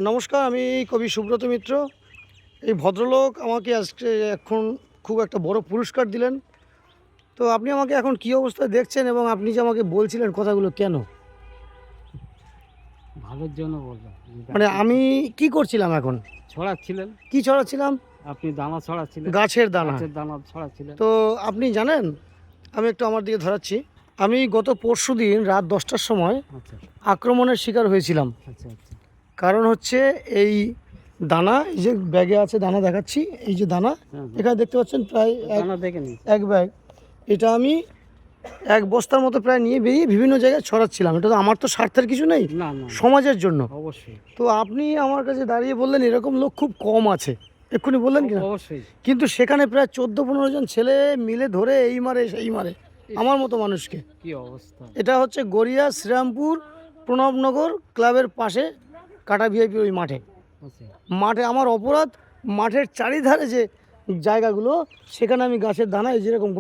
নমস্কার, আমি কবি সুব্রত মিত্র। এই ভদ্রলোক আমাকে আজকে এখন খুব একটা বড় পুরস্কার দিলেন। তো আপনি আমাকে এখন কী অবস্থায় দেখছেন এবং আপনি যে আমাকে বলছিলেন কথাগুলো কেন? ভালোর জন্য বললাম। মানে আমি কি করছিলাম এখন? ছড়াচ্ছিলেন, কি ছড়াচ্ছিলাম? আপনি দানা ছড়াচ্ছিলেন, গাছের দানা। গাছের দানা ছড়াচ্ছিলেন। তো আপনি জানেন, আমি একটু আমার দিকে ধরাচ্ছি। আমি গত পরশুদিন রাত 10টার সময় আচ্ছা আক্রমণের শিকার হয়েছিলাম। আচ্ছা আচ্ছা কারণ হচ্ছে এই দানা, এই যে ব্যাগে আছে দানা দেখাচ্ছি, এই যে দানা এখানে দেখতে পাচ্ছেন প্রায় দানা দেখে নিন। এক ব্যাগ। এটা আমি এক বস্তার মতো প্রায় নিয়ে বেরিয়ে বিভিন্ন জায়গায় ছড়াচ্ছিলাম। এটা তো আমার তো স্বার্থের কিছু নেই, না না সমাজের জন্য। অবশ্যই তো আপনি আমার কাছে দাঁড়িয়ে বললেন এরকম লোক খুব কম আছে, এক্ষুনি বললেন কিনা? অবশ্যই। কিন্তু সেখানে প্রায় 14-15 জন ছেলে মিলে ধরে এই মারে সেই মারে আমার মতো মানুষকে। কি অবস্থা! এটা হচ্ছে গড়িয়া শ্রীরামপুর প্রণবনগর ক্লাবের পাশে কাটা ভিআইপি ওই মাঠে। আচ্ছা মাঠে আমার অপরাধ, মাঠের চারিধারে যে জায়গাগুলো সেখানে আমি গাছের দানা, এই যেরকম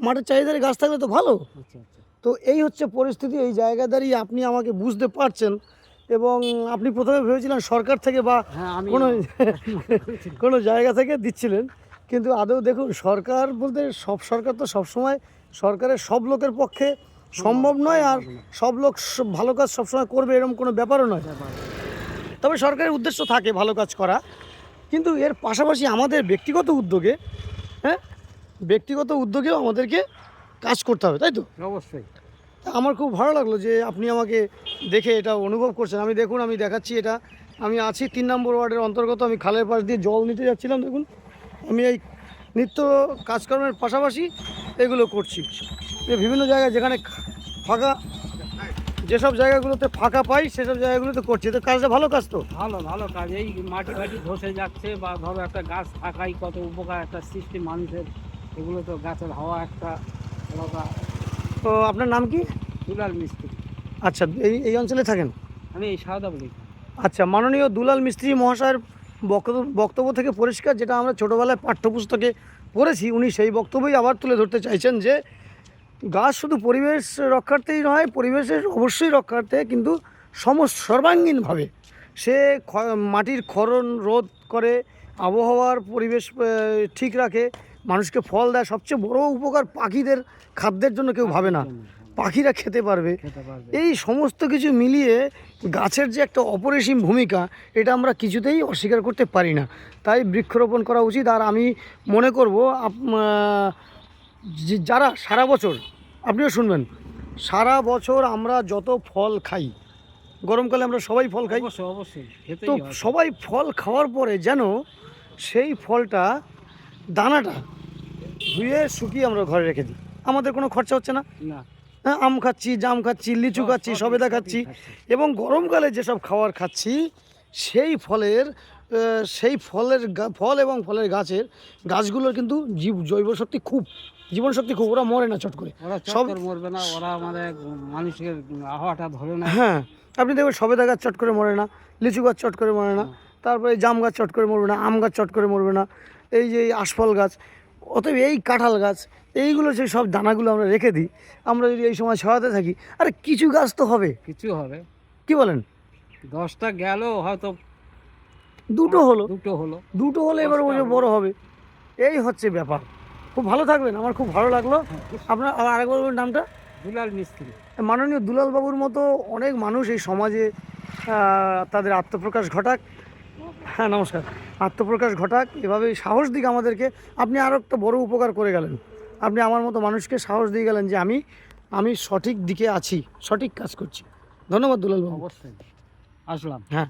মাঠের চারিধারে গাছ থাকলে তো ভালো। আচ্ছা আচ্ছা তো এই হচ্ছে পরিস্থিতি। এই জায়গা দাঁড়িয়ে আপনি আমাকে বুঝতে পারছেন এবং আপনি প্রথমে ভেবেছিলেন সরকার থেকে বা হ্যাঁ আমি কোনো কোনো জায়গা থেকে দিচ্ছিলেন, কিন্তু আদৌ দেখুন সরকার বলতে সরকার তো সবসময় সরকারের সব লোকের পক্ষে সম্ভব নয়, আর সব লোক ভালো কাজ সবসময় করবে এরকম কোনো ব্যাপারও নয়। তবে সরকারের উদ্দেশ্য থাকে ভালো কাজ করা, কিন্তু এর পাশাপাশি আমাদের ব্যক্তিগত উদ্যোগে, হ্যাঁ, ব্যক্তিগত উদ্যোগেও আমাদেরকে কাজ করতে হবে, তাই তো? অবশ্যই। আমার খুব ভালো লাগলো যে আপনি আমাকে দেখে এটা অনুভব করছেন। আমি দেখুন, আমি দেখাচ্ছি, এটা আমি আছি 3 নম্বর ওয়ার্ডের অন্তর্গত। আমি খালের পাশ দিয়ে জল নিতে যাচ্ছিলাম। দেখুন আমি এই নিত্য কাজকর্মের পাশাপাশি এগুলো করছি। বিভিন্ন জায়গায় যেখানে ফাঁকা, যেসব জায়গাগুলোতে ফাঁকা পাই সেসব জায়গাগুলোতে করছি। তো কাজটা ভালো কাজ তো। ভালো ভালো কাজ। এই মাটি ফাটি ধসে যাচ্ছে বা ধরো একটা গাছ থাকাই কত উপকার, একটা সৃষ্টি মানুষের। এগুলো তো গাছের হাওয়া একটা আলাদা। তো আপনার নাম কি? দুলাল মিস্ত্রি। আচ্ছা, এই এই অঞ্চলে থাকেন? আমি এই সারদা বলি। আচ্ছা, মাননীয় দুলাল মিস্ত্রি মহাশয়ের বক্তব্য থেকে পরিষ্কার, যেটা আমরা ছোটোবেলায় পাঠ্যপুস্তকে পড়েছি, উনি সেই বক্তব্যই আবার তুলে ধরতে চাইছেন যে গাছ শুধু পরিবেশ রক্ষার্থেই নয়, পরিবেশের অবশ্যই রক্ষার্থে, কিন্তু সর্বাঙ্গীনভাবে সে মাটির ক্ষরণ রোধ করে, আবহাওয়ার পরিবেশ ঠিক রাখে, মানুষকে ফল দেয়। সবচেয়ে বড় উপকার পাখিদের খাদ্যের জন্য কেউ ভাবে না, পাখিরা খেতে পারবে। এই সমস্ত কিছু মিলিয়ে গাছের যে একটা অপরিসীম ভূমিকা, এটা আমরা কিছুতেই অস্বীকার করতে পারি না। তাই বৃক্ষরোপণ করা উচিত। আর আমি মনে করব যারা সারা বছর, আপনিও শুনবেন, সারা বছর আমরা যত ফল খাই, গরমকালে আমরা সবাই ফল খাই, অবশ্যই অবশ্যই তো সবাই ফল খাওয়ার পরে যেন সেই ফলটা, দানাটা ধুয়ে শুকিয়ে আমরা ঘরে রেখে দিই। আমাদের কোনো খরচা হচ্ছে না। না হ্যাঁ, আম খাচ্ছি, জাম খাচ্ছি, লিচু খাচ্ছি, সবেদা খাচ্ছি, এবং গরমকালে যেসব খাবার খাচ্ছি সেই ফলের ফল এবং ফলের গাছগুলোর কিন্তু জৈবশক্তি খুব, জীবনশক্তি খুব, ওরা মরে না চট করে। ওরা সব চট মরবে না, ওরা আমাদের মানুষের আবহাওয়াটা ধরে না। হ্যাঁ, আপনি দেখবেন সবেদা গাছ চট করে মরে না, লিচু গাছ চট করে মরে না, তারপরে জাম গাছ চট করে মরবে না, আম গাছ চট করে মরবে না, এই যে এই আশফল গাছ, অতএব এই কাঁঠাল গাছ, এইগুলো সেই সব দানাগুলো আমরা রেখে দিই। আমরা যদি এই সময় ছড়াতে থাকি, আরে কিছু গাছ তো হবে, কিছু হবে। কি বলেন? 10টা গেল, হয়তো দুটো হলো, দুটো হলো এবার ওই যে বড় হবে। এই হচ্ছে ব্যাপার। খুব ভালো থাকবেন, আমার খুব ভালো লাগলো। আপনার আরেকবার বলুন নামটা। দুলাল মিস্ত্রি। মাননীয় দুলালবাবুর মতো অনেক মানুষ এই সমাজে তাদের আত্মপ্রকাশ ঘটাক। হ্যাঁ, নমস্কার। আত্মপ্রকাশ ঘটাক, এভাবেই সাহস দিক আমাদেরকে। আপনি আরও একটা বড় উপকার করে গেলেন। আপনি আমার মতো মানুষকে সাহস দিয়ে গেলেন যে আমি সঠিক দিকে আছি, সঠিক কাজ করছি। ধন্যবাদ দুলালবাবু। অবশ্যই আসলাম। হ্যাঁ।